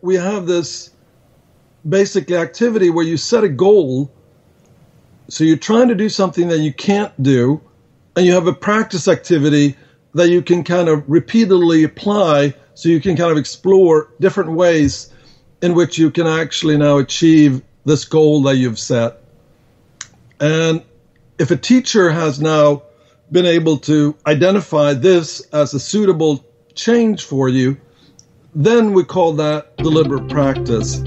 we have this basic activity where you set a goal. So you're trying to do something that you can't do, and you have a practice activity that you can kind of repeatedly apply, so you can kind of explore different ways in which you can actually now achieve this goal that you've set. And if a teacher has now been able to identify this as a suitable change for you, then we call that deliberate practice.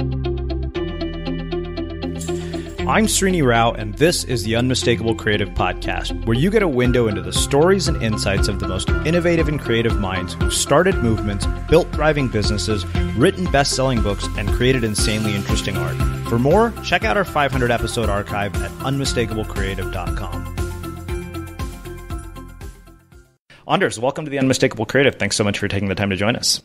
I'm Srini Rao, and this is the Unmistakable Creative Podcast, where you get a window into the stories and insights of the most innovative and creative minds who started movements, built thriving businesses, written best-selling books, and created insanely interesting art. For more, check out our 500-episode archive at unmistakablecreative.com. Anders, welcome to the Unmistakable Creative. Thanks so much for taking the time to join us.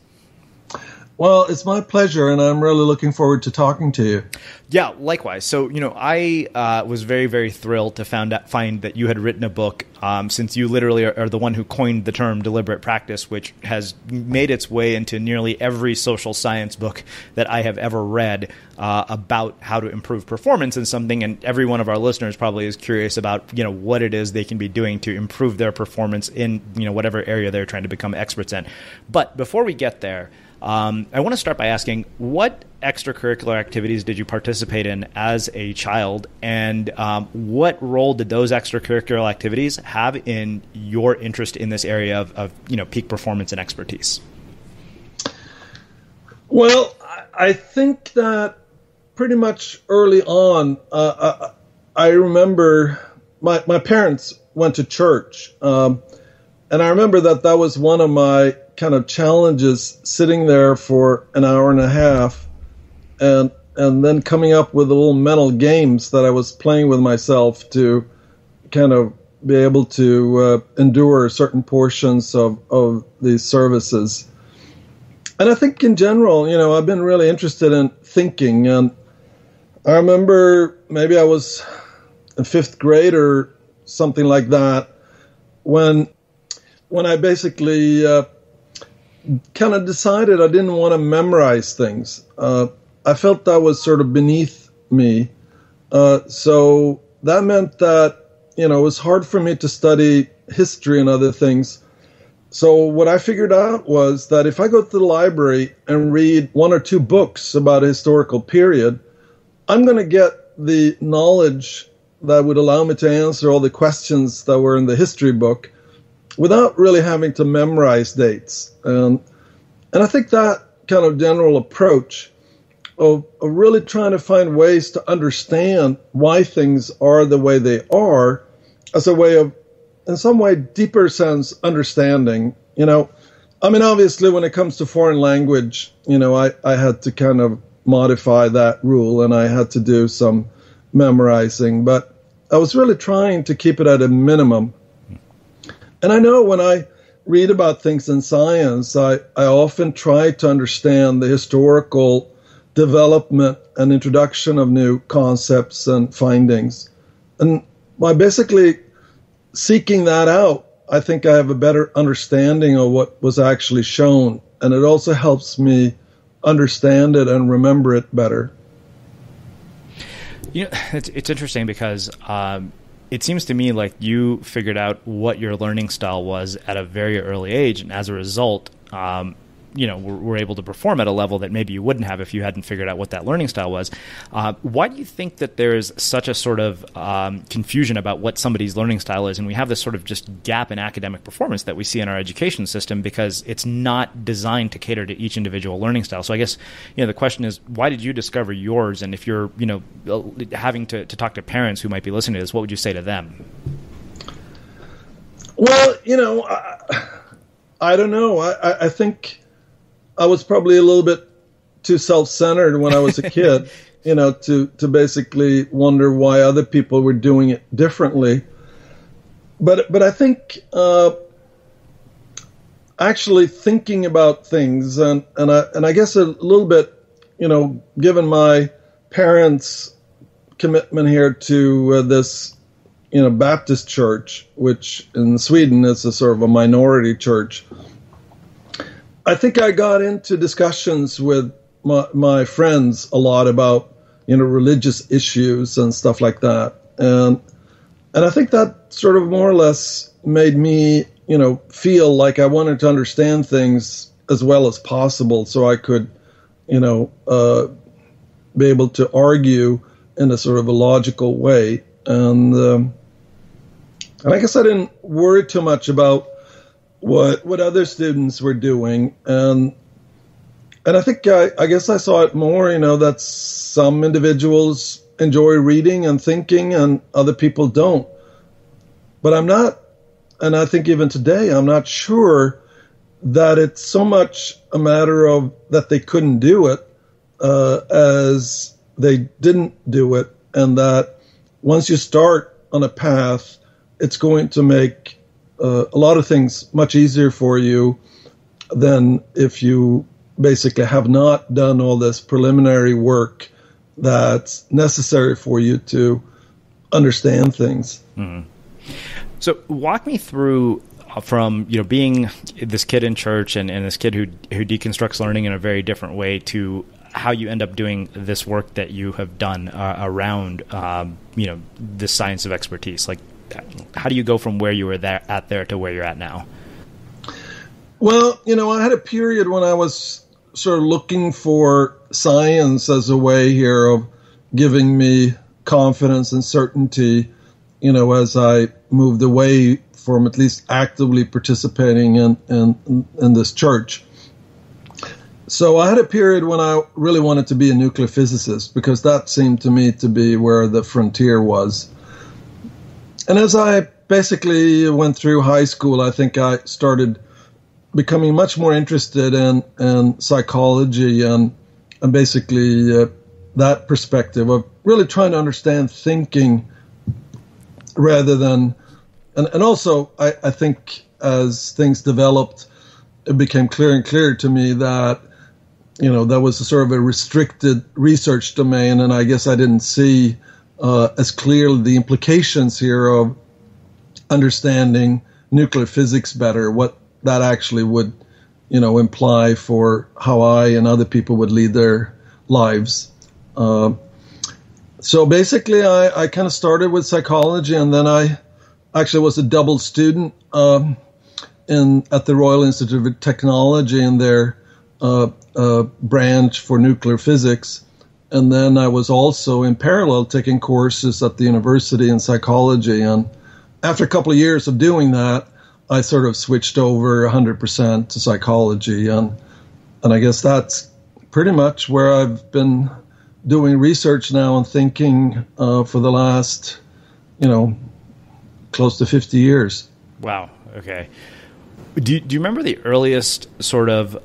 Well, it's my pleasure, and I'm really looking forward to talking to you. Yeah, likewise. So, I was very, very thrilled to find that you had written a book, since you literally are the one who coined the term deliberate practice, which has made its way into nearly every social science book that I have ever read about how to improve performance in something. And every one of our listeners probably is curious about, what it is they can be doing to improve their performance in, whatever area they're trying to become experts in. But before we get there, I want to start by asking, what extracurricular activities did you participate in as a child, and what role did those extracurricular activities have in your interest in this area of peak performance and expertise? Well, I think that pretty much early on, I remember my parents went to church, and I remember that was one of my kind of challenges, sitting there for an hour and a half and then coming up with little mental games that I was playing with myself to kind of be able to endure certain portions of these services. And I think in general, I've been really interested in thinking. And I remember maybe I was in fifth grade or something like that when I basically kind of decided I didn't want to memorize things. I felt that was sort of beneath me. So that meant that, it was hard for me to study history and other things. So what I figured out was that if I go to the library and read one or two books about a historical period, I'm going to get the knowledge that would allow me to answer all the questions that were in the history book without really having to memorize dates. And I think that kind of general approach of really trying to find ways to understand why things are the way they are as a way of, in some way, deeper sense, understanding. Obviously when it comes to foreign language, I had to kind of modify that rule, and I had to do some memorizing, but I was really trying to keep it at a minimum. And I know when I read about things in science, I often try to understand the historical development and introduction of new concepts and findings. And by basically seeking that out, I think I have a better understanding of what was actually shown. And it also helps me understand it and remember it better. It's interesting because it seems to me like you figured out what your learning style was at a very early age, and as a result, were able to perform at a level that maybe you wouldn't have if you hadn't figured out what that learning style was. Why do you think that there's such a sort of confusion about what somebody's learning style is, and we have this sort of just gap in academic performance that we see in our education system because it's not designed to cater to each individual learning style? So I guess, the question is, why did you discover yours? And if you're, having to talk to parents who might be listening to this, what would you say to them? Well, I don't know. I think I was probably a little bit too self-centered when I was a kid, to basically wonder why other people were doing it differently. But I think actually thinking about things and I guess a little bit, given my parents' commitment here to this, Baptist church, which in Sweden is a sort of a minority church. I think I got into discussions with my friends a lot about, religious issues and stuff like that. And I think that sort of more or less made me, feel like I wanted to understand things as well as possible so I could, be able to argue in a sort of a logical way. And I guess I didn't worry too much about what other students were doing. And I think I guess I saw it more, that some individuals enjoy reading and thinking and other people don't. But I'm not, and I think even today, I'm not sure that it's so much a matter of that they couldn't do it as they didn't do it. And that once you start on a path, it's going to make a lot of things much easier for you than if you basically have not done all this preliminary work that's necessary for you to understand things. Mm-hmm. So walk me through from, being this kid in church and this kid who deconstructs learning in a very different way to how you end up doing this work that you have done around, this science of expertise. Like, how do you go from where you were at there to where you're at now? Well, I had a period when I was sort of looking for science as a way here of giving me confidence and certainty, as I moved away from at least actively participating in this church. So I had a period when I really wanted to be a nuclear physicist because that seemed to me to be where the frontier was. And as I basically went through high school, I think I started becoming much more interested in psychology and basically that perspective of really trying to understand thinking rather than, and also I think as things developed, it became clearer and clearer to me that, that was a sort of a restricted research domain, and I guess I didn't see as clearly the implications here of understanding nuclear physics better, what that actually would, imply for how I and other people would lead their lives. So basically, I kind of started with psychology, and then I actually was a double student at the Royal Institute of Technology in their branch for nuclear physics. And then I was also in parallel taking courses at the university in psychology. And after a couple of years of doing that, I sort of switched over 100% to psychology. And I guess that's pretty much where I've been doing research now and thinking for the last, close to 50 years. Wow. Okay. Do you remember the earliest sort of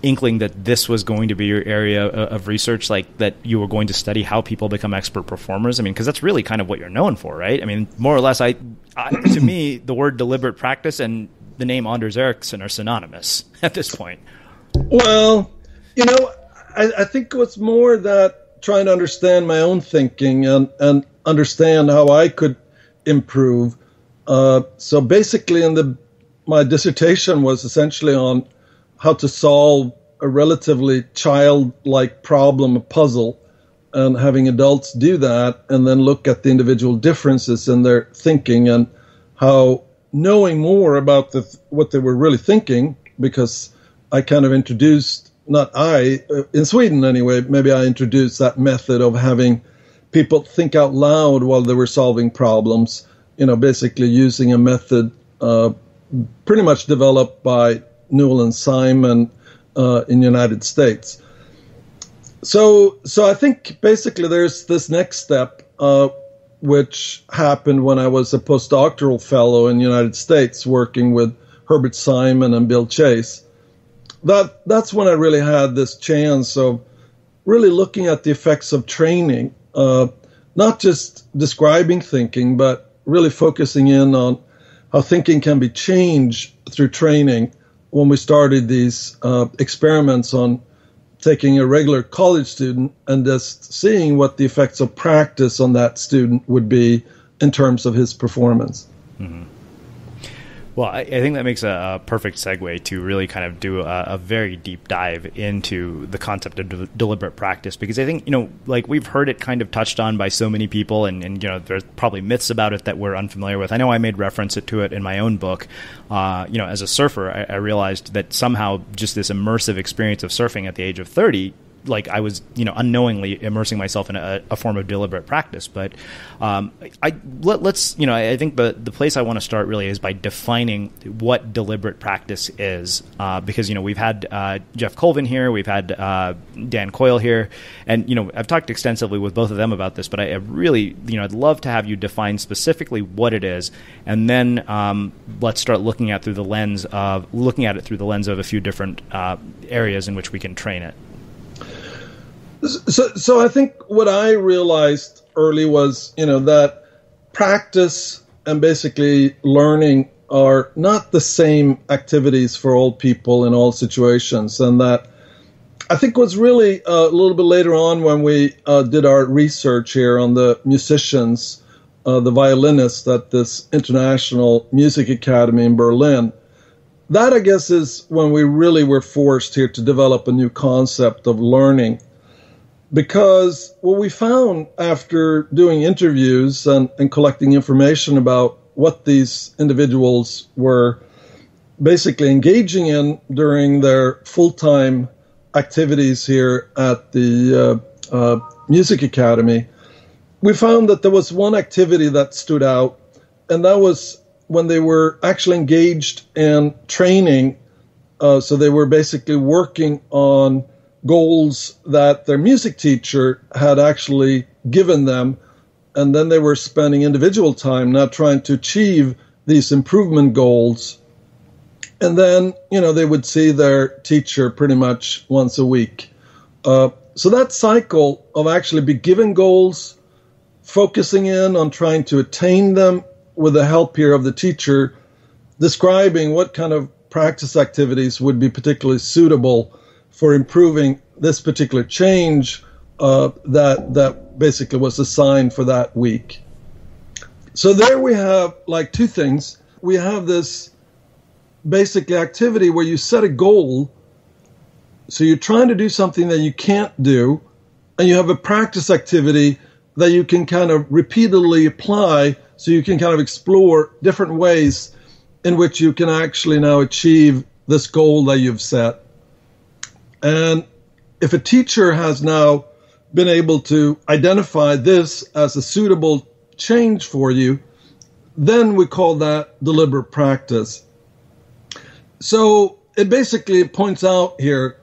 inkling that this was going to be your area of research, like that you were going to study how people become expert performers? I mean, because that's really kind of what you're known for, right? I mean, more or less, to me, the word deliberate practice and the name Anders Ericsson are synonymous at this point. Well, I think it was more that trying to understand my own thinking and understand how I could improve. So basically, my dissertation was essentially on how to solve a relatively childlike problem, a puzzle, and having adults do that and then look at the individual differences in their thinking and how knowing more about what they were really thinking, because I kind of introduced, in Sweden anyway, maybe I introduced that method of having people think out loud while they were solving problems, basically using a method pretty much developed by Newell and Simon in the United States. So I think basically there's this next step, which happened when I was a postdoctoral fellow in the United States working with Herbert Simon and Bill Chase. That's when I really had this chance of really looking at the effects of training, not just describing thinking, but really focusing in on how thinking can be changed through training. When we started these experiments on taking a regular college student and just seeing what the effects of practice on that student would be in terms of his performance. Mm-hmm. Well, I think that makes a perfect segue to really kind of do a very deep dive into the concept of deliberate practice, because I think, like we've heard it kind of touched on by so many people, and there's probably myths about it that we're unfamiliar with. I know I made reference to it in my own book. As a surfer, I realized that somehow just this immersive experience of surfing at the age of 30, like I was, unknowingly immersing myself in a form of deliberate practice. But I think the place I want to start really is by defining what deliberate practice is, because we've had Jeff Colvin here, we've had Dan Coyle here, and I've talked extensively with both of them about this. But I really, I'd love to have you define specifically what it is, and then let's start looking at it through the lens of a few different areas in which we can train it. So I think what I realized early was, that practice and basically learning are not the same activities for all people in all situations. And that I think was really a little bit later on when we did our research here on the musicians, the violinists at this International Music Academy in Berlin. That, I guess, is when we really were forced here to develop a new concept of learning. Because what we found after doing interviews and collecting information about what these individuals were basically engaging in during their full-time activities here at the Music Academy, we found that there was one activity that stood out, and that was when they were actually engaged in training. So they were basically working on goals that their music teacher had actually given them, and then they were spending individual time now trying to achieve these improvement goals. And then, they would see their teacher pretty much once a week. So that cycle of actually be given goals, focusing in on trying to attain them with the help here of the teacher, describing what kind of practice activities would be particularly suitable for improving this particular change that basically was assigned for that week. So there we have like two things. We have this basic activity where you set a goal. So you're trying to do something that you can't do, and you have a practice activity that you can kind of repeatedly apply, so you can kind of explore different ways in which you can actually now achieve this goal that you've set. And if a teacher has now been able to identify this as a suitable change for you, then we call that deliberate practice. So it basically points out here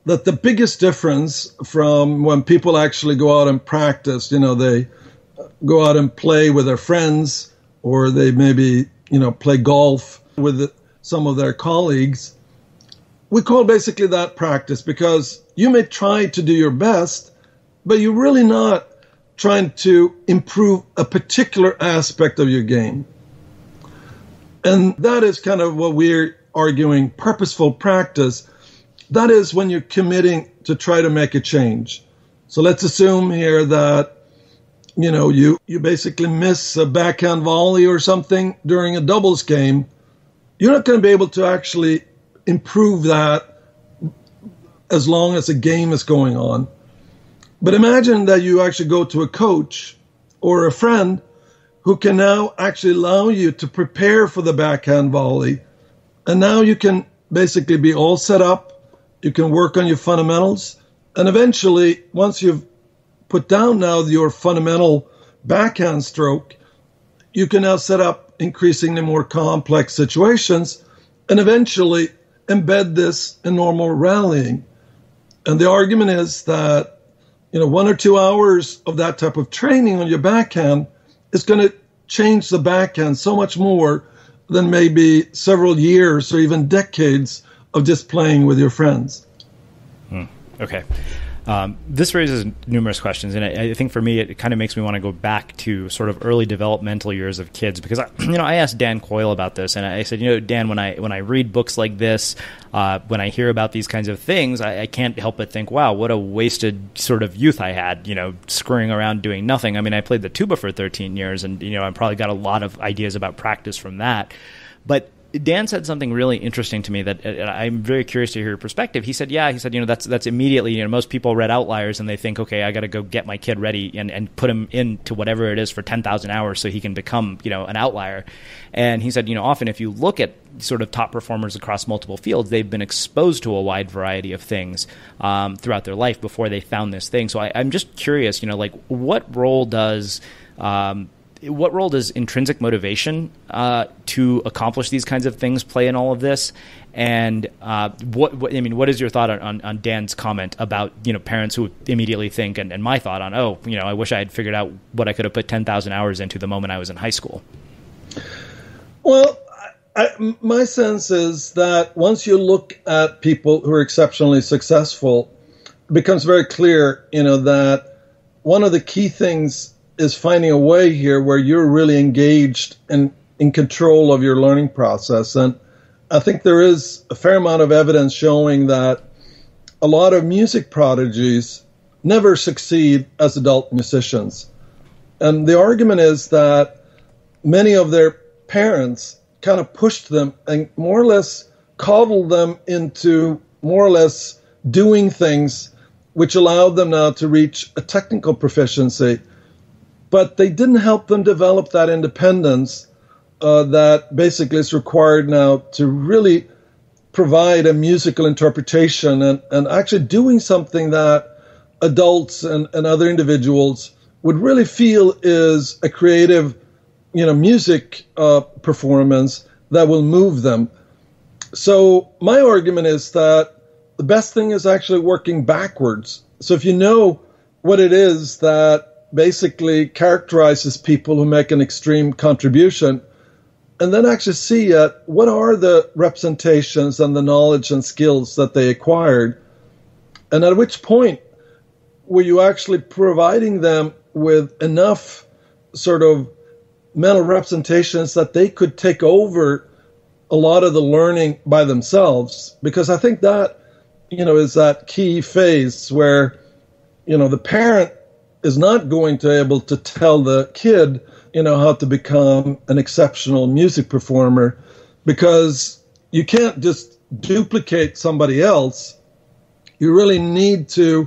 that the biggest difference from when people actually go out and practice, they go out and play with their friends, or they maybe, play golf with some of their colleagues. We call basically that practice, because you may try to do your best, but you're really not trying to improve a particular aspect of your game. And that is kind of what we're arguing, purposeful practice. That is when you're committing to try to make a change. So let's assume here that, you basically miss a backhand volley or something during a doubles game. You're not going to be able to actually improve that as long as a game is going on. But imagine that you actually go to a coach or a friend who can now actually allow you to prepare for the backhand volley. And now you can basically be all set up. You can work on your fundamentals. And eventually, once you've put down now your fundamental backhand stroke, you can now set up increasingly more complex situations and eventually embed this in normal rallying. And the argument is that, 1 or 2 hours of that type of training on your backhand is going to change the backhand so much more than maybe several years or even decades of just playing with your friends. Okay. This raises numerous questions, and I think for me, it kind of makes me want to go back to sort of early developmental years of kids, because I asked Dan Coyle about this, and I said, Dan, when I read books like this, when I hear about these kinds of things, I can't help but think, wow, what a wasted sort of youth I had, screwing around doing nothing. I mean, I played the tuba for 13 years, and I probably got a lot of ideas about practice from that, but Dan said something really interesting to me that I'm very curious to hear your perspective. He said, that's immediately, most people read Outliers and they think, okay, I got to go get my kid ready and put him into whatever it is for 10,000 hours so he can become, an outlier. And he said, often if you look at sort of top performers across multiple fields, they've been exposed to a wide variety of things throughout their life before they found this thing. So I'm just curious, what role does intrinsic motivation to accomplish these kinds of things play in all of this? And what is your thought on Dan's comment about parents who immediately think, and my thought on I wish I had figured out what I could have put 10,000 hours into the moment I was in high school? Well, my sense is that once you look at people who are exceptionally successful, it becomes very clear, that one of the key things is finding a way here where you're really engaged and in control of your learning process. And I think there is a fair amount of evidence showing that a lot of music prodigies never succeed as adult musicians. And the argument is that many of their parents kind of pushed them and more or less coddled them into more or less doing things which allowed them now to reach a technical proficiency. But they didn't help them develop that independence that basically is required now to really provide a musical interpretation and actually doing something that adults and other individuals would really feel is a creative, music performance that will move them. So my argument is that the best thing is actually working backwards. So if you know what it is that basically characterizes people who make an extreme contribution, and then actually see what are the representations and the knowledge and skills that they acquired, and at which point were you actually providing them with enough sort of mental representations that they could take over a lot of the learning by themselves? Because I think that, is that key phase where, the parent is not going to be able to tell the kid, how to become an exceptional music performer, because you can't just duplicate somebody else. You really need to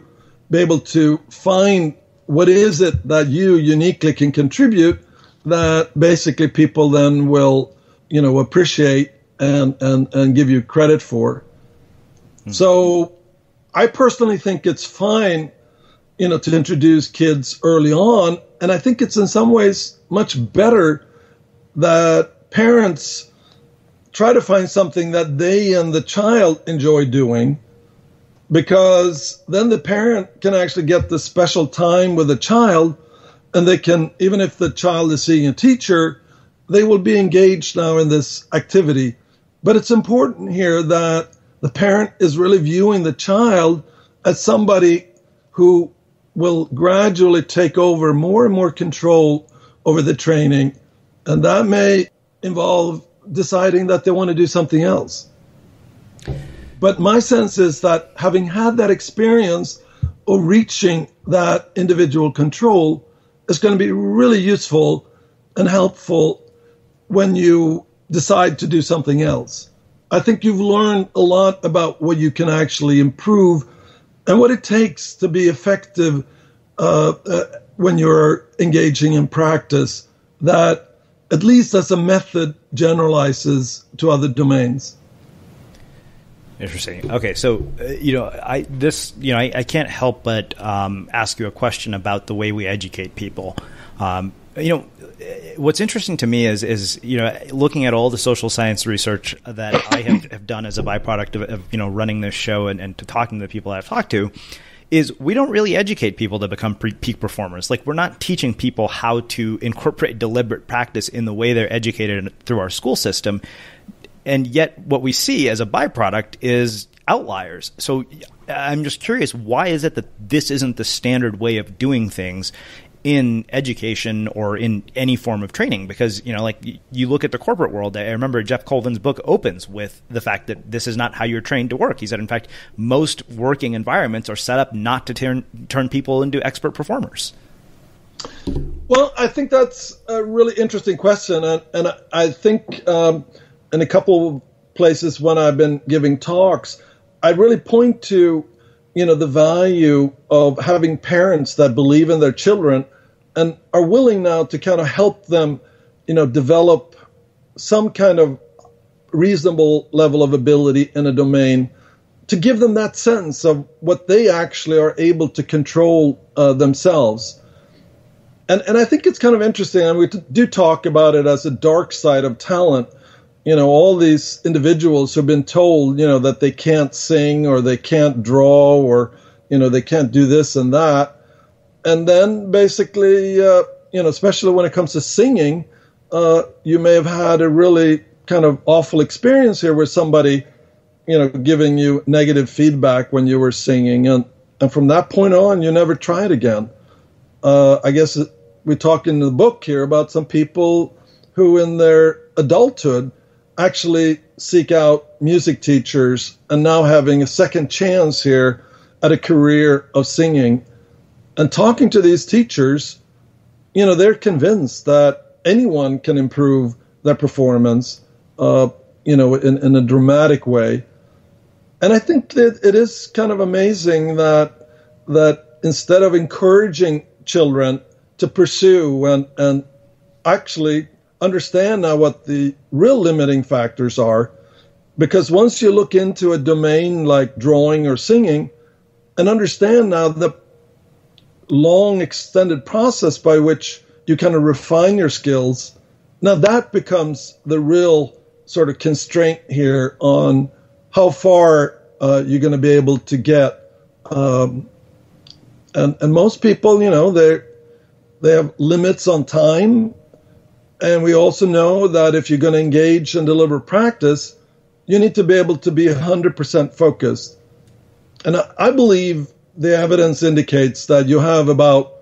be able to find what is it that you uniquely can contribute that basically people then will, appreciate and give you credit for. Mm-hmm. So I personally think it's fine to introduce kids early on. And I think it's in some ways much better that parents try to find something that they and the child enjoy doing, because then the parent can actually get the special time with the child, and they can, even if the child is seeing a teacher, they will be engaged now in this activity. But it's important here that the parent is really viewing the child as somebody who will gradually take over more and more control over the training. And that may involve deciding that they want to do something else. But my sense is that having had that experience of reaching that individual control is going to be really useful and helpful when you decide to do something else. I think you've learned a lot about what you can actually improve and what it takes to be effective when you're engaging in practice, that at least as a method generalizes to other domains. Interesting. Okay, so I can't help but ask you a question about the way we educate people. What's interesting to me is looking at all the social science research that I have done as a byproduct of running this show and to talking to the people I've talked to, is we don't really educate people to become peak performers. Like, we're not teaching people how to incorporate deliberate practice in the way they're educated through our school system. And yet what we see as a byproduct is outliers. So I'm just curious, why is it that this isn't the standard way of doing things in education or in any form of training? Because, you look at the corporate world. I remember Jeff Colvin's book opens with the fact that this is not how you're trained to work. He said, in fact, most working environments are set up not to turn people into expert performers. Well, I think that's a really interesting question. And I think in a couple of places when I've been giving talks, I really point to, the value of having parents that believe in their children and are willing now to kind of help them, develop some kind of reasonable level of ability in a domain, to give them that sense of what they actually are able to control themselves. And I think it's kind of interesting, and we do talk about it as a dark side of talent. All these individuals who've been told, that they can't sing or they can't draw or, they can't do this and that. And then basically, especially when it comes to singing, you may have had a really kind of awful experience here with somebody, giving you negative feedback when you were singing. And from that point on, you never try it again. I guess we talk in the book here about some people who in their adulthood actually seek out music teachers and now having a second chance here at a career of singing. And talking to these teachers, they're convinced that anyone can improve their performance, in a dramatic way. And I think that it is kind of amazing that instead of encouraging children to pursue and actually understand now what the real limiting factors are, because once you look into a domain like drawing or singing and understand now the long extended process by which you kind of refine your skills, now that becomes the real sort of constraint here on how far you're going to be able to get. And most people, they have limits on time. And we also know that if you're going to engage and deliver practice, you need to be able to be 100% focused. And I believe the evidence indicates that you have about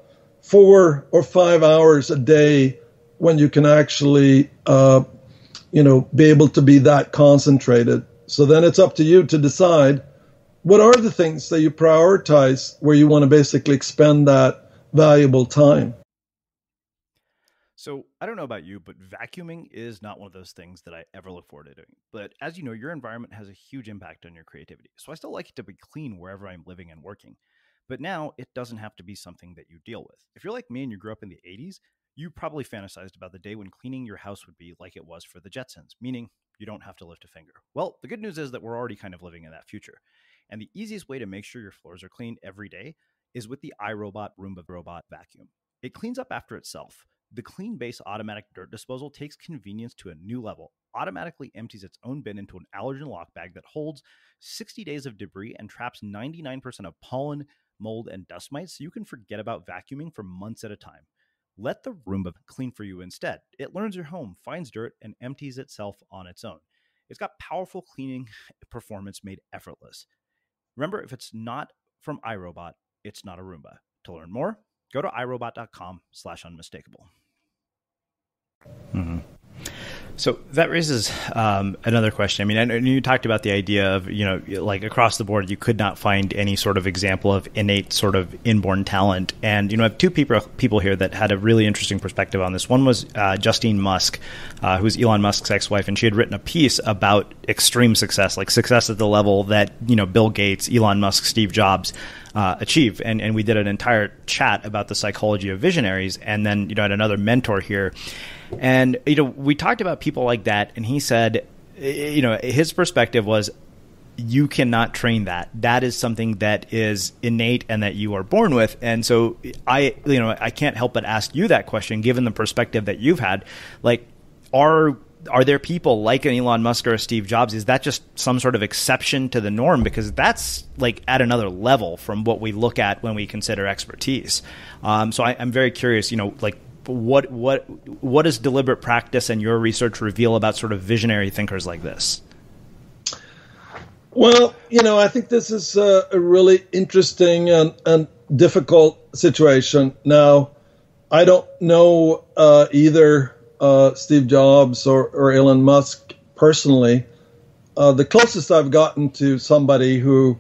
4 or 5 hours a day when you can actually, be able to be that concentrated. So then it's up to you to decide what are the things that you prioritize where you want to basically expend that valuable time. So I don't know about you, but vacuuming is not one of those things that I ever look forward to doing. But as you know, your environment has a huge impact on your creativity. So I still like it to be clean wherever I'm living and working. But now it doesn't have to be something that you deal with. If you're like me and you grew up in the 80s, you probably fantasized about the day when cleaning your house would be like it was for the Jetsons, meaning you don't have to lift a finger. Well, the good news is that we're already kind of living in that future. And the easiest way to make sure your floors are clean every day is with the iRobot Roomba Robot Vacuum. It cleans up after itself. The Clean Base automatic dirt disposal takes convenience to a new level, automatically empties its own bin into an allergen lock bag that holds 60 days of debris and traps 99% of pollen, mold, and dust mites, so you can forget about vacuuming for months at a time. Let the Roomba clean for you instead. It learns your home, finds dirt, and empties itself on its own. It's got powerful cleaning performance made effortless. Remember, if it's not from iRobot, it's not a Roomba. To learn more, go to irobot.com/unmistakable. Mm-hmm. So that raises another question. I mean, I know you talked about the idea of, like across the board, you could not find any sort of example of innate sort of inborn talent. And, I have two people here that had a really interesting perspective on this. One was Justine Musk, who's Elon Musk's ex-wife, and she had written a piece about extreme success, like success at the level that, Bill Gates, Elon Musk, Steve Jobs achieve. And we did an entire chat about the psychology of visionaries. And then, I had another mentor here. And, we talked about people like that, and he said, his perspective was, you cannot train that. That is something that is innate and that you are born with. And so I can't help but ask you that question, given the perspective that you've had. Like, are there people like an Elon Musk or a Steve Jobs? Is that just some sort of exception to the norm? Because that's like at another level from what we look at when we consider expertise. So I'm very curious, what does deliberate practice and your research reveal about sort of visionary thinkers like this? Well, I think this is a really interesting and difficult situation. Now, I don't know either Steve Jobs or Elon Musk personally. The closest I've gotten to somebody who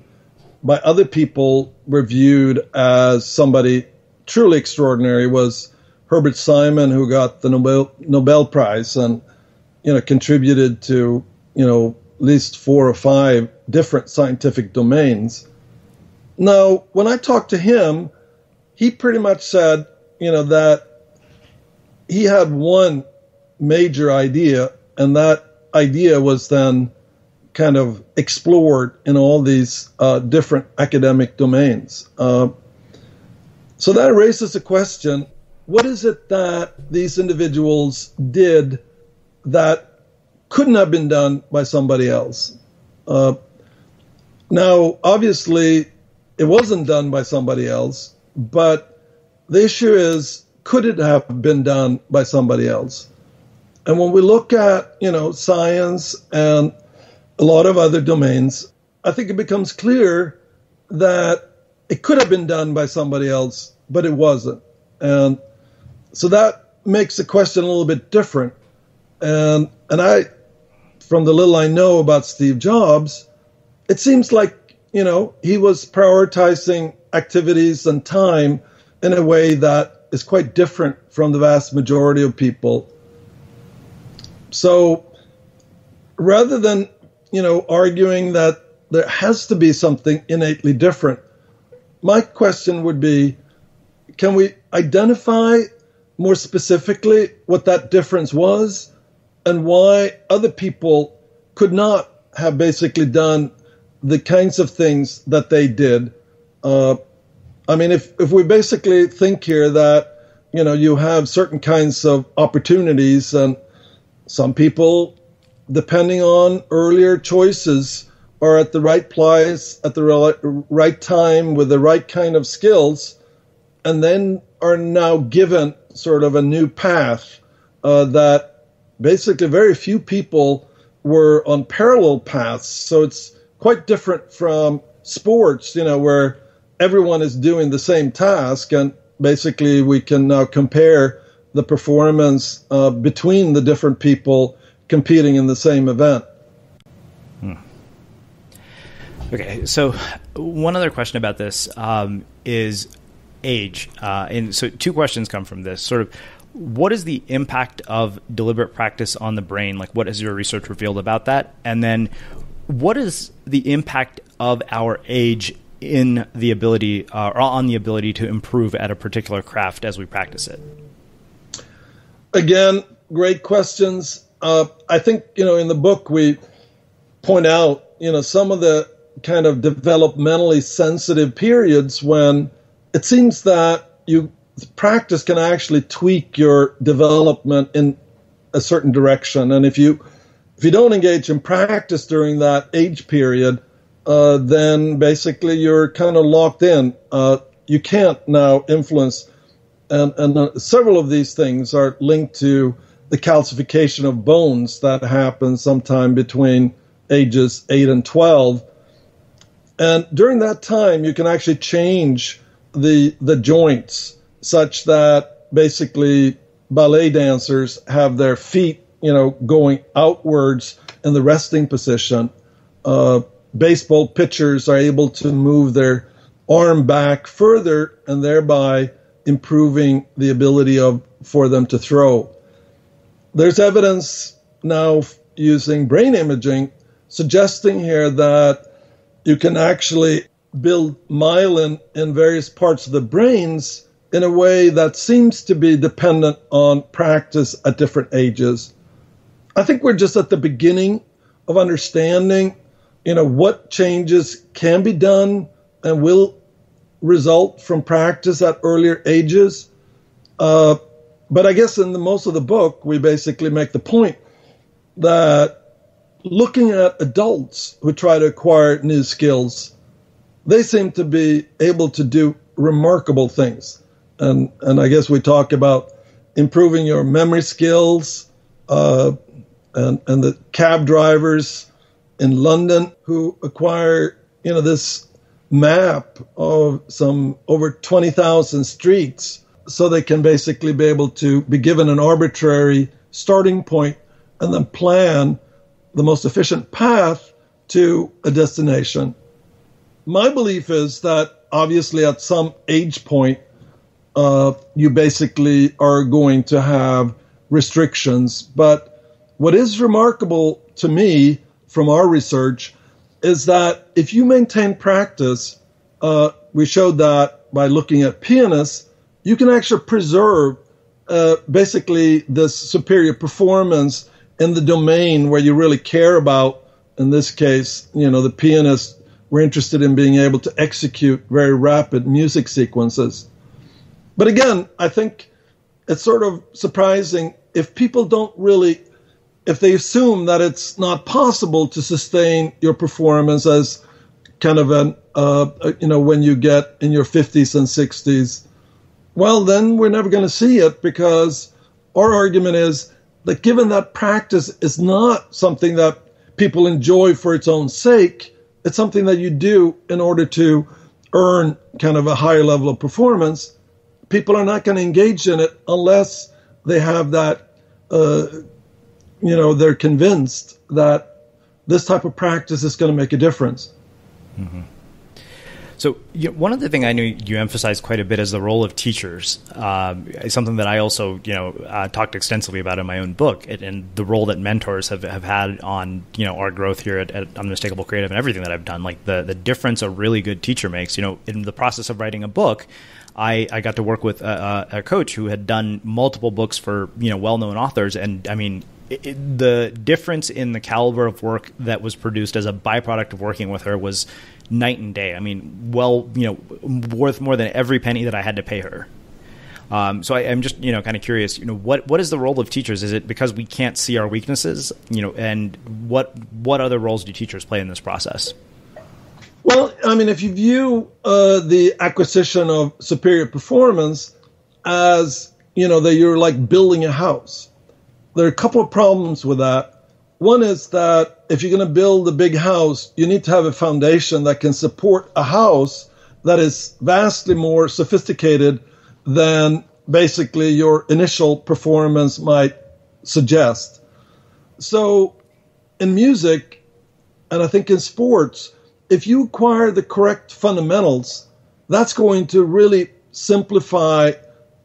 by other people were viewed as somebody truly extraordinary was Herbert Simon, who got the Nobel Prize. And, contributed to, at least 4 or 5 different scientific domains. Now, when I talked to him, he pretty much said, that he had one major idea, and that idea was then kind of explored in all these different academic domains. So that raises the question, what is it that these individuals did that couldn't have been done by somebody else? Now, obviously, it wasn't done by somebody else, but the issue is, could it have been done by somebody else? And when we look at, science and a lot of other domains, I think it becomes clear that it could have been done by somebody else, but it wasn't. And so that makes the question a little bit different. And I, from the little I know about Steve Jobs, it seems like, he was prioritizing activities and time in a way that is quite different from the vast majority of people. So rather than, arguing that there has to be something innately different, my question would be, can we identify more specifically what that difference was and why other people could not have basically done the kinds of things that they did? If we basically think here that, you have certain kinds of opportunities, and some people, depending on earlier choices, are at the right place at the right time with the right kind of skills, and then are now given sort of a new path that basically very few people were on parallel paths. So it's quite different from sports, where everyone is doing the same task, and basically we can now compare the performance between the different people competing in the same event. Okay, so one other question about this is age. And so 2 questions come from this. Sort of, what is the impact of deliberate practice on the brain? Like, what has your research revealed about that? And then what is the impact of our age in the ability or on the ability to improve at a particular craft as we practice it? Again, great questions. I think, in the book we point out, some of the kind of developmentally sensitive periods when it seems that practice can actually tweak your development in a certain direction. And if you don't engage in practice during that age period, then basically you're kind of locked in. You can't now influence. And several of these things are linked to the calcification of bones that happens sometime between ages 8 and 12. And during that time, you can actually change the joints such that basically ballet dancers have their feet, going outwards in the resting position. Baseball pitchers are able to move their arm back further and thereby improving the ability for them to throw. There's evidence now using brain imaging suggesting here that you can actually build myelin in various parts of the brains in a way that seems to be dependent on practice at different ages. I think we're just at the beginning of understanding, what changes can be done and will result from practice at earlier ages. But I guess in most of the book, we basically make the point that looking at adults who try to acquire new skills, they seem to be able to do remarkable things. And I guess we talk about improving your memory skills, and the cab drivers in London who acquire, this map of some over 20,000 streets so they can basically be able to be given an arbitrary starting point and then plan the most efficient path to a destination. My belief is that obviously at some age point, you basically are going to have restrictions, but what is remarkable to me from our research is that if you maintain practice, we showed that by looking at pianists, you can actually preserve basically this superior performance in the domain where you really care about. In this case, the pianists were interested in being able to execute very rapid music sequences. But again, I think it's sort of surprising if people if they assume that it's not possible to sustain your performance as kind of when you get in your 50s and 60s, well, then we're never going to see it, because our argument is that given that practice is not something that people enjoy for its own sake, it's something that you do in order to earn kind of a higher level of performance, people are not going to engage in it unless they have that, they're convinced that this type of practice is going to make a difference. Mm-hmm. So one other thing I know you emphasize quite a bit is the role of teachers. It's something that I also, talked extensively about in my own book, and the role that mentors have had on, our growth here at Unmistakable Creative and everything that I've done. Like the difference a really good teacher makes. In the process of writing a book, I got to work with a coach who had done multiple books for, well-known authors. And I mean, the difference in the caliber of work that was produced as a byproduct of working with her was night and day. I mean, worth more than every penny that I had to pay her. So I'm just, kind of curious, what is the role of teachers? Is it because we can't see our weaknesses, and what other roles do teachers play in this process? Well, I mean, if you view the acquisition of superior performance as, that you're like building a house, there are a couple of problems with that. One is that if you're going to build a big house, you need to have a foundation that can support a house that is vastly more sophisticated than basically your initial performance might suggest. So in music, and I think in sports, if you acquire the correct fundamentals, that's going to really simplify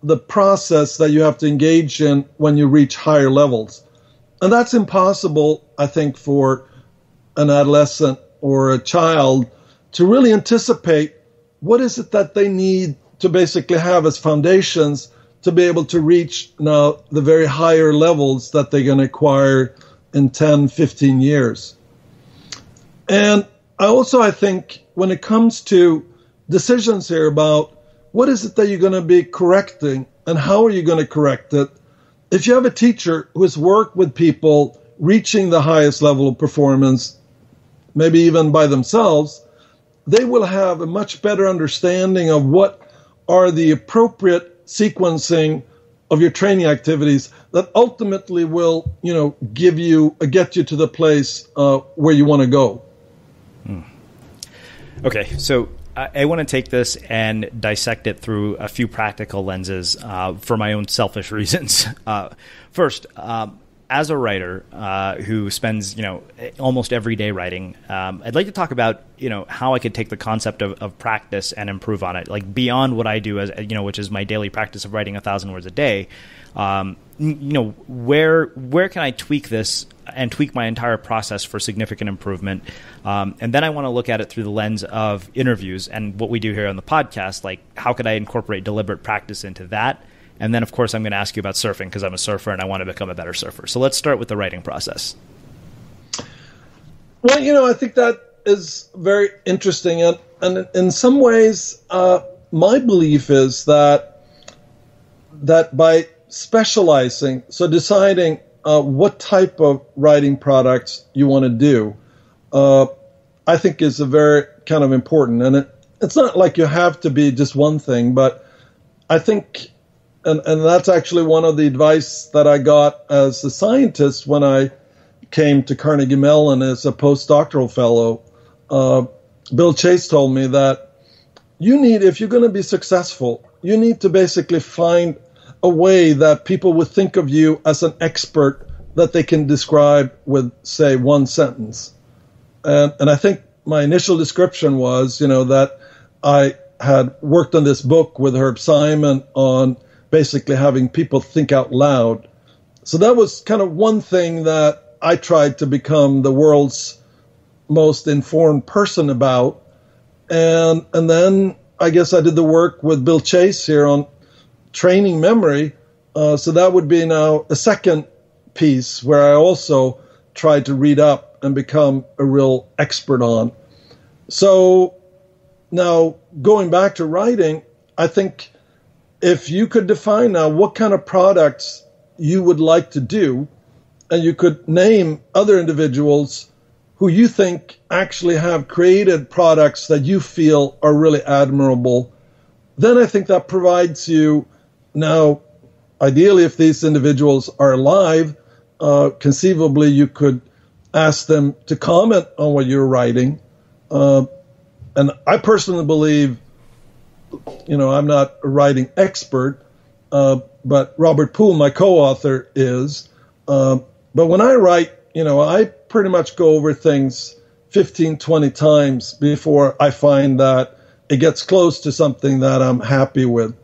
the process that you have to engage in when you reach higher levels. And that's impossible, I think, for an adolescent or a child to really anticipate what is it that they need to basically have as foundations to be able to reach now the very higher levels that they're going to acquire in 10, 15 years. And I think when it comes to decisions here about what is it that you're going to be correcting and how are you going to correct it, if you have a teacher who has worked with people reaching the highest level of performance, maybe even by themselves, they will have a much better understanding of what are the appropriate sequencing of your training activities that ultimately will, get you to the place where you want to go. Okay, so I want to take this and dissect it through a few practical lenses for my own selfish reasons. First, as a writer who spends, almost every day writing, I'd like to talk about, how I could take the concept of practice and improve on it, like beyond what I do as, which is my daily practice of writing 1,000 words a day. Where can I tweak this and tweak my entire process for significant improvement? And then I want to look at it through the lens of interviews and what we do here on the podcast. Like, how could I incorporate deliberate practice into that? And then, of course, I'm going to ask you about surfing because I'm a surfer and I want to become a better surfer. So let's start with the writing process. Well, I think that is very interesting. And in some ways, my belief is that by specializing, so deciding what type of writing products you want to do, I think is a very kind of important. And it's not like you have to be just one thing, but I think, and that's actually one of the advice that I got as a scientist when I came to Carnegie Mellon as a postdoctoral fellow. Bill Chase told me that if you're going to be successful, you need to basically find a way that people would think of you as an expert that they can describe with, say, one sentence. And I think my initial description was, that I had worked on this book with Herb Simon on basically having people think out loud. So that was kind of one thing that I tried to become the world's most informed person about. And then I guess I did the work with Bill Chase here on training memory. So that would be now a second piece where I also tried to read up and become a real expert on. So now going back to writing, I think if you could define now what kind of products you would like to do, and you could name other individuals who you think actually have created products that you feel are really admirable, then I think that provides you now, ideally, if these individuals are alive, conceivably you could ask them to comment on what you're writing. And I personally believe, I'm not a writing expert, but Robert Poole, my co-author, is. But when I write, I pretty much go over things 15, 20 times before I find that it gets close to something that I'm happy with.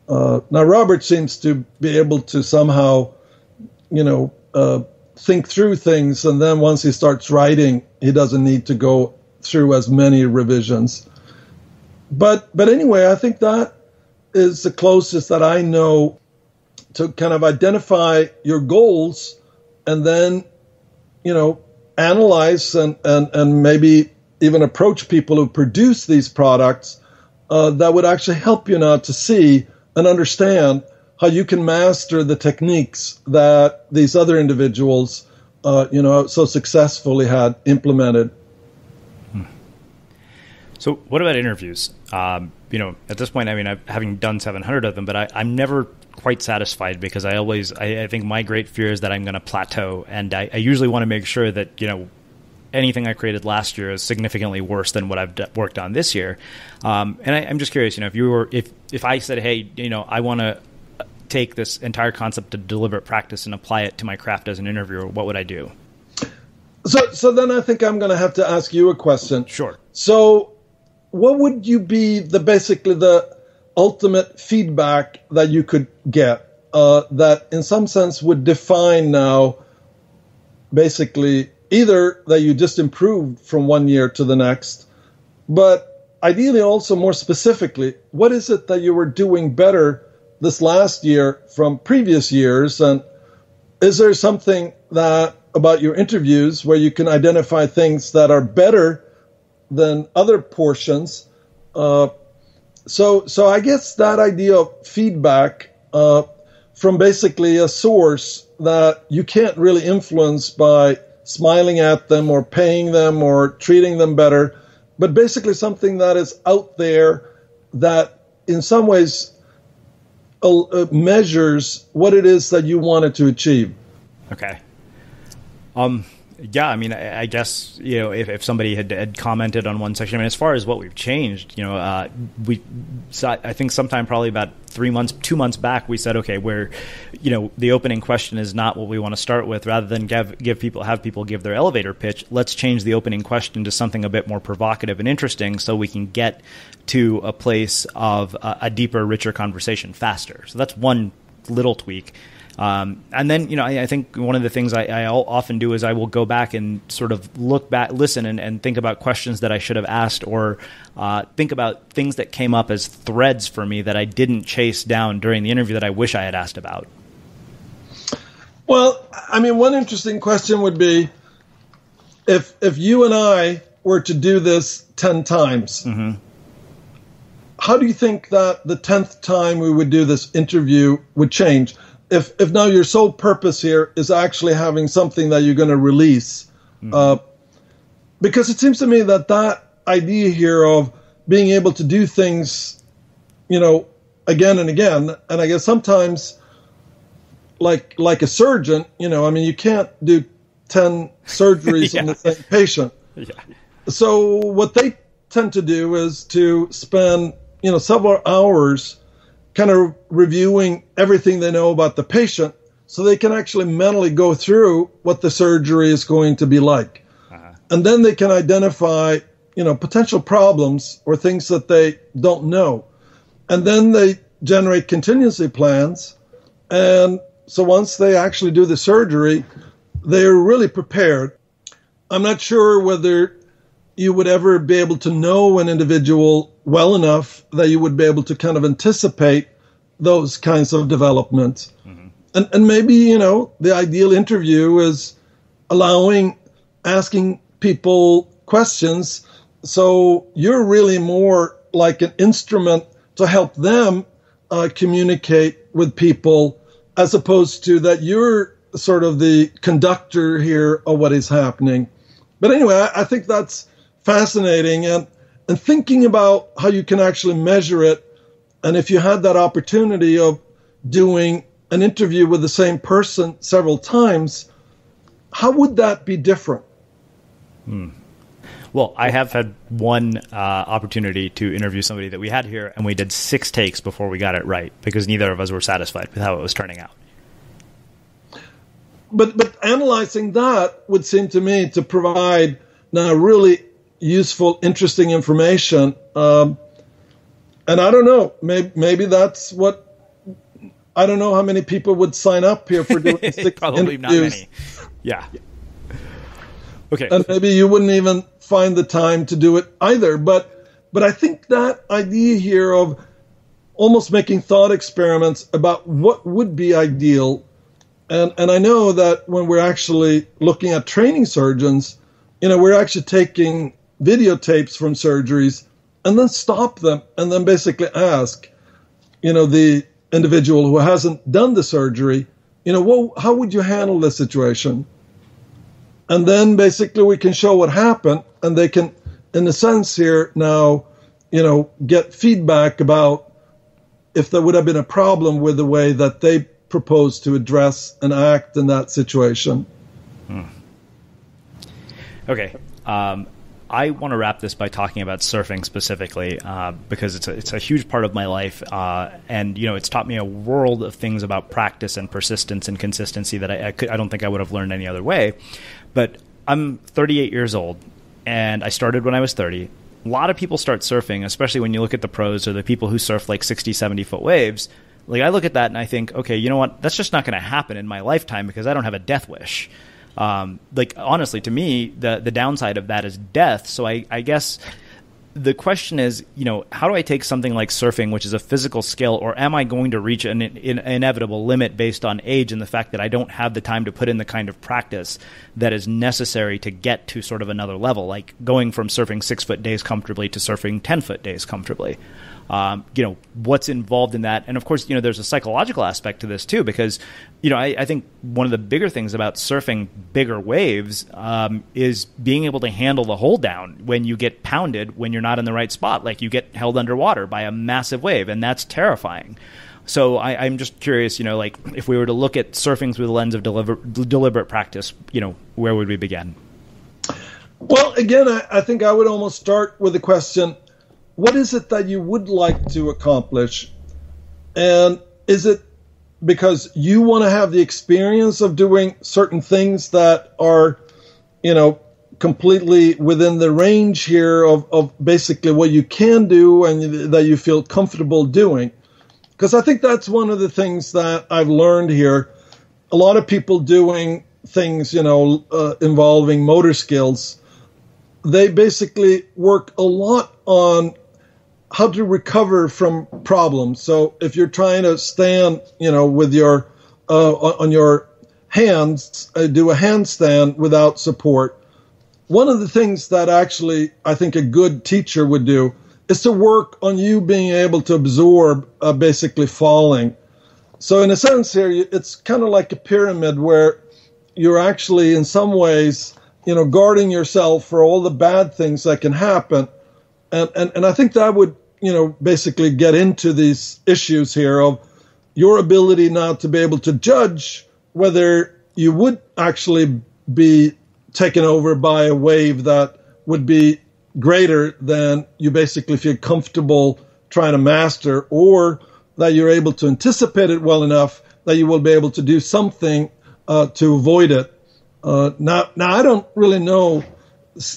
Now, Robert seems to be able to somehow, think through things, and then once he starts writing, he doesn't need to go through as many revisions. But anyway, I think that is the closest that I know to kind of identify your goals and then, analyze and maybe even approach people who produce these products that would actually help you now to see and understand how you can master the techniques that these other individuals, so successfully had implemented. So what about interviews? At this point, having done 700 of them, but I'm never quite satisfied because I think my great fear is that I'm going to plateau. And I usually want to make sure that, anything I created last year is significantly worse than what I've worked on this year. And I'm just curious, if I said, hey, I want to take this entire concept of deliberate practice and apply it to my craft as an interviewer, what would I do? So then I think I'm going to have to ask you a question. Sure. So what would you be basically the ultimate feedback that you could get that in some sense would define now basically either that you just improved from one year to the next, but ideally also more specifically, what is it that you were doing better this last year from previous years? And is there something that about your interviews where you can identify things that are better than other portions? So I guess that idea of feedback from basically a source that you can't really influence by smiling at them or paying them or treating them better, but basically something that is out there that in some ways measures what it is that you wanted to achieve. Okay. Yeah, I guess, if somebody had commented on one section, as far as what we've changed, I think sometime probably about 2 months back, we said, okay, the opening question is not what we want to start with. Rather than have people give their elevator pitch, let's change the opening question to something a bit more provocative and interesting so we can get to a place of a deeper, richer conversation faster. So that's one little tweak. And then, I think one of the things I often do is I will go back and sort of look back, listen and think about questions that I should have asked or think about things that came up as threads for me that I didn't chase down during the interview that I wish I had asked about. Well, one interesting question would be if you and I were to do this 10 times, mm-hmm. How do you think that the 10th time we would do this interview would change? If now your sole purpose here is actually having something that you're going to release, mm-hmm. Because it seems to me that idea here of being able to do things, again and again, and I guess sometimes like a surgeon, you can't do 10 surgeries yeah. on the same patient. Yeah. So what they tend to do is to spend, several hours kind of reviewing everything they know about the patient so they can actually mentally go through what the surgery is going to be like. Uh-huh. And then they can identify, potential problems or things that they don't know. And then they generate contingency plans. And So once they actually do the surgery, they're really prepared. I'm not sure whether you would ever be able to know an individual well enough that you would be able to kind of anticipate those kinds of developments. Mm-hmm. And maybe, you know, the ideal interview is asking people questions, so you're really more like an instrument to help them communicate with people, as opposed to that you're sort of the conductor here of what is happening. But anyway, I think that's fascinating, and thinking about how you can actually measure it. And if you had that opportunity of doing an interview with the same person several times, how would that be different? Well, I have had one opportunity to interview somebody that we had here, and we did 6 takes before we got it right, because neither of us were satisfied with how it was turning out. But analyzing that would seem to me to provide now really useful, interesting information. And I don't know, maybe that's what, I don't know how many people would sign up here for doing 6 Probably interviews. Not many. Yeah. Okay. And maybe you wouldn't even find the time to do it either. But I think that idea here of almost making thought experiments about what would be ideal. And I know that when we're actually looking at training surgeons, you know, we're actually taking videotapes from surgeries and then stop them and then basically ask, you know, the individual who hasn't done the surgery, you know, well, how would you handle this situation? And then basically we can show what happened, and they can, in a sense here now, you know, get feedback about if there would have been a problem with the way that they proposed to address and act in that situation. Okay. I want to wrap this by talking about surfing specifically, because it's a huge part of my life, and you know, it's taught me a world of things about practice and persistence and consistency that I don't think I would have learned any other way. But I'm 38 years old, and I started when I was 30. A lot of people start surfing, especially when you look at the pros or the people who surf like 60, 70-foot waves. Like, I look at that and I think, okay, you know what? That's just not going to happen in my lifetime because I don't have a death wish. Like, honestly, to me, the downside of that is death. So I guess the question is, you know, how do I take something like surfing, which is a physical skill, or am I going to reach an inevitable limit based on age and the fact that I don't have the time to put in the kind of practice that is necessary to get to sort of another level, like going from surfing 6-foot days comfortably to surfing 10-foot days comfortably? You know, what's involved in that? And of course, you know, there's a psychological aspect to this too, because, you know, I think one of the bigger things about surfing bigger waves is being able to handle the hold down when you get pounded, when you're not in the right spot, like you get held underwater by a massive wave, and that's terrifying. So I'm just curious, you know, like if we were to look at surfing through the lens of deliberate practice, you know, where would we begin? Well, again, I think I would almost start with the question, what is it that you would like to accomplish? And is it because you want to have the experience of doing certain things that are, you know, completely within the range here of basically what you can do and that you feel comfortable doing? Because I think that's one of the things that I've learned here. A lot of people doing things, you know, involving motor skills, they basically work a lot on how to recover from problems. So if you're trying to stand, you know, with your on your hands, do a handstand without support, one of the things that actually I think a good teacher would do is to work on you being able to absorb basically falling. So in a sense here, it's kind of like a pyramid where you're actually in some ways, you know, guarding yourself for all the bad things that can happen. And I think that would, you know, basically get into these issues here of your ability now to be able to judge whether you would actually be taken over by a wave that would be greater than you basically feel comfortable trying to master, or that you're able to anticipate it well enough that you will be able to do something to avoid it. Now I don't really know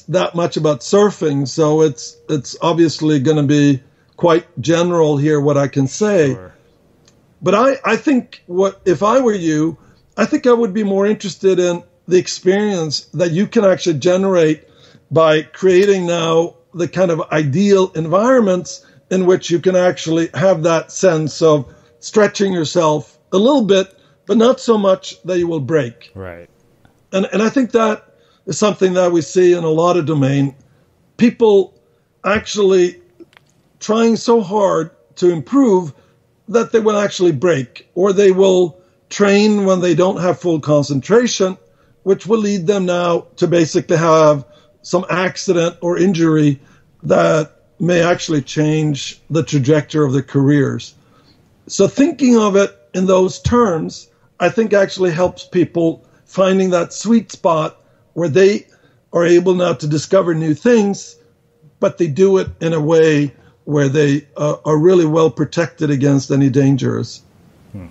that much about surfing, so it's obviously going to be quite general here what I can say. Sure. But I think if I were you, I think I would be more interested in the experience that you can actually generate by creating now the kind of ideal environments in which you can actually have that sense of stretching yourself a little bit, but not so much that you will break. Right. And I think that is something that we see in a lot of domain. People actually trying so hard to improve that they will actually break, or they will train when they don't have full concentration, which will lead them now to basically have some accident or injury that may actually change the trajectory of their careers. So thinking of it in those terms, I think actually helps people finding that sweet spot where they are able now to discover new things, but they do it in a way where they are really well protected against any dangers. All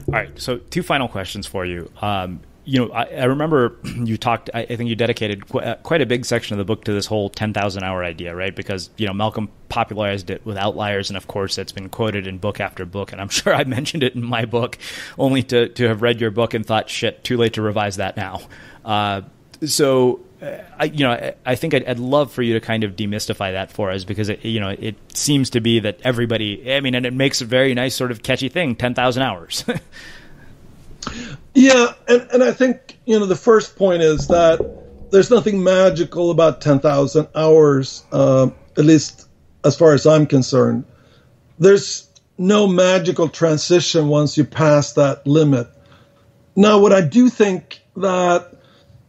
right. So 2 final questions for you. I remember you talked, I think you dedicated quite a big section of the book to this whole 10,000 hour idea, right? Because, Malcolm popularized it with Outliers. And of course, it's been quoted in book after book. And I'm sure I mentioned it in my book only to have read your book and thought, shit, too late to revise that now. I think I'd love for you to kind of demystify that for us, because it seems to be that everybody, and it makes a very nice sort of catchy thing, 10,000 hours. Yeah, and I think, the first point is that there's nothing magical about 10,000 hours, at least as far as I'm concerned. There's no magical transition once you pass that limit. Now, what I do think that,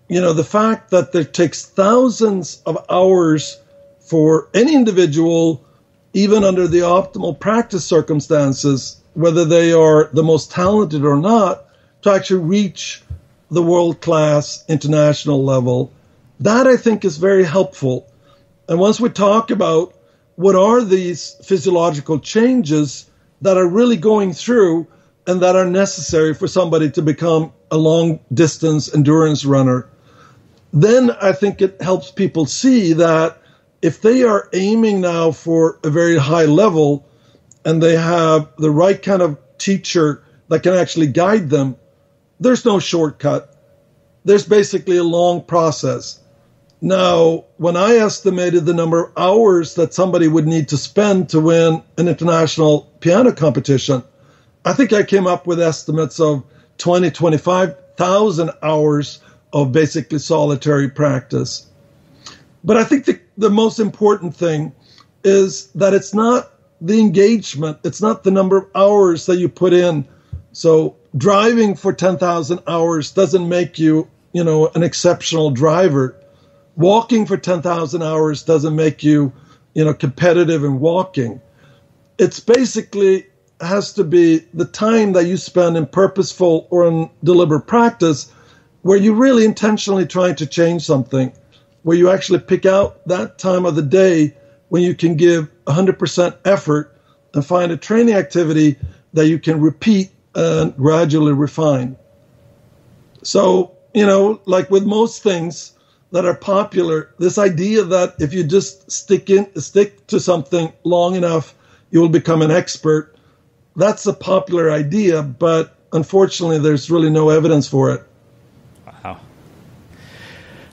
the fact that there takes thousands of hours for any individual, even under the optimal practice circumstances, whether they are the most talented or not, to actually reach the world-class international level, that I think is very helpful. And once we talk about what are these physiological changes that are really going through and that are necessary for somebody to become a long-distance endurance runner, then I think it helps people see that if they are aiming now for a very high level and they have the right kind of teacher that can actually guide them, there's no shortcut. There's basically a long process. Now, when I estimated the number of hours that somebody would need to spend to win an international piano competition, I think I came up with estimates of 25,000 hours of basically solitary practice. But I think the most important thing is that it's not the engagement, it's not the number of hours that you put in. So driving for 10,000 hours doesn't make you, an exceptional driver. Walking for 10,000 hours doesn't make you, competitive in walking. It's basically has to be the time that you spend in purposeful or in deliberate practice where you're really intentionally trying to change something, where you actually pick out that time of the day when you can give 100% effort and find a training activity that you can repeat and gradually refine. So, like with most things that are popular, this idea that if you just stick to something long enough, you will become an expert, that's a popular idea, but unfortunately, there's really no evidence for it. Wow.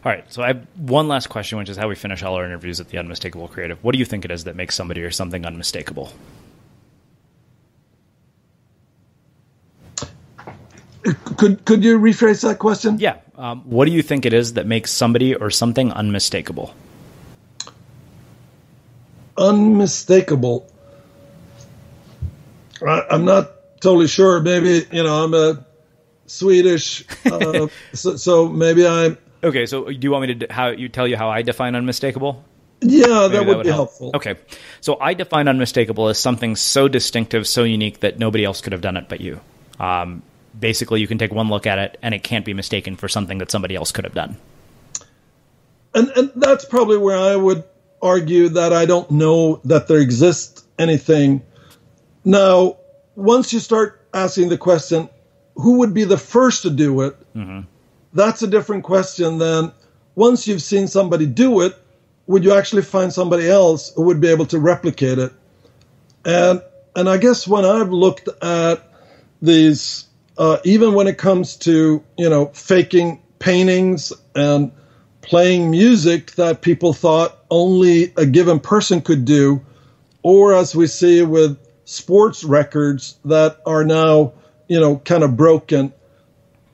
All right, so I have one last question, which is how we finish all our interviews at the Unmistakable Creative. What do you think it is that makes somebody or something unmistakable? Could you rephrase that question? Yeah. What do you think it is that makes somebody or something unmistakable? Unmistakable. I'm not totally sure. Maybe, I'm a Swedish, so maybe I'm... Okay, so do you want me to tell you how I define unmistakable? Yeah, that would be helpful. Okay, so I define unmistakable as something so distinctive, so unique that nobody else could have done it but you. Basically, you can take one look at it, and it can't be mistaken for something that somebody else could have done. And that's probably where I would argue that I don't know that there exists anything. Now, once you start asking the question, who would be the first to do it? Mm-hmm. That's a different question than once you've seen somebody do it, would you actually find somebody else who would be able to replicate it? And And I guess when I've looked at these, even when it comes to, faking paintings and playing music that people thought only a given person could do, or as we see with sports records that are now, kind of broken,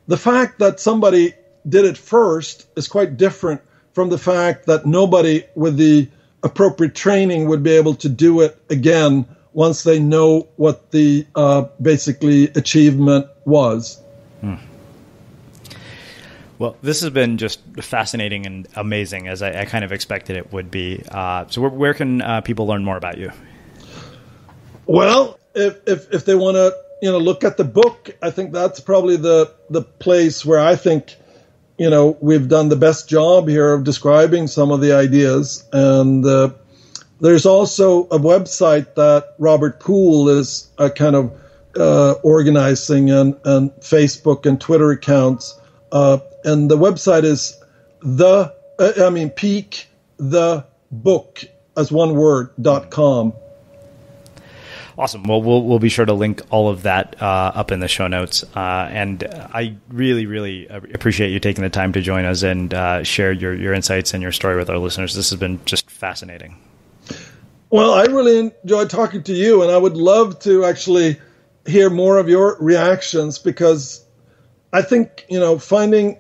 the fact that somebody did it first is quite different from the fact that nobody with the appropriate training would be able to do it again once they know what the basically achievement was. Well, this has been just fascinating and amazing, as I kind of expected it would be. So where can people learn more about you? Well, if they want to look at the book, I think that's probably the place where I think we've done the best job here of describing some of the ideas. And there's also a website that Robert Poole is kind of organizing, and Facebook and Twitter accounts. And the website is Peak the Book as one word.com. Awesome. Well, we'll be sure to link all of that up in the show notes. And I really, really appreciate you taking the time to join us and share your insights and your story with our listeners. This has been just fascinating. Well, I really enjoyed talking to you, and I would love to actually hear more of your reactions, because I think, finding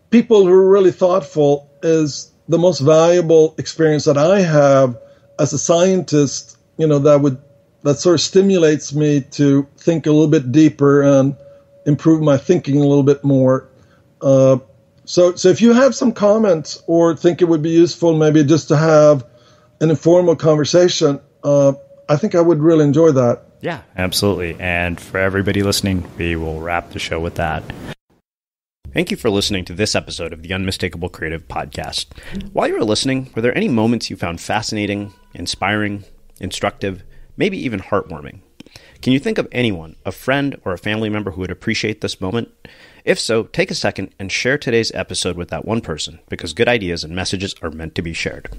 people who are really thoughtful is the most valuable experience that I have as a scientist, that sort of stimulates me to think a little bit deeper and improve my thinking a little bit more. So if you have some comments or think it would be useful maybe just to have an informal conversation, I think I would really enjoy that. Yeah, absolutely. And for everybody listening, we will wrap the show with that. Thank you for listening to this episode of the Unmistakable Creative Podcast. While you were listening, were there any moments you found fascinating, inspiring, instructive, maybe even heartwarming? Can you think of anyone, a friend or a family member who would appreciate this moment? If so, take a second and share today's episode with that one person, because good ideas and messages are meant to be shared.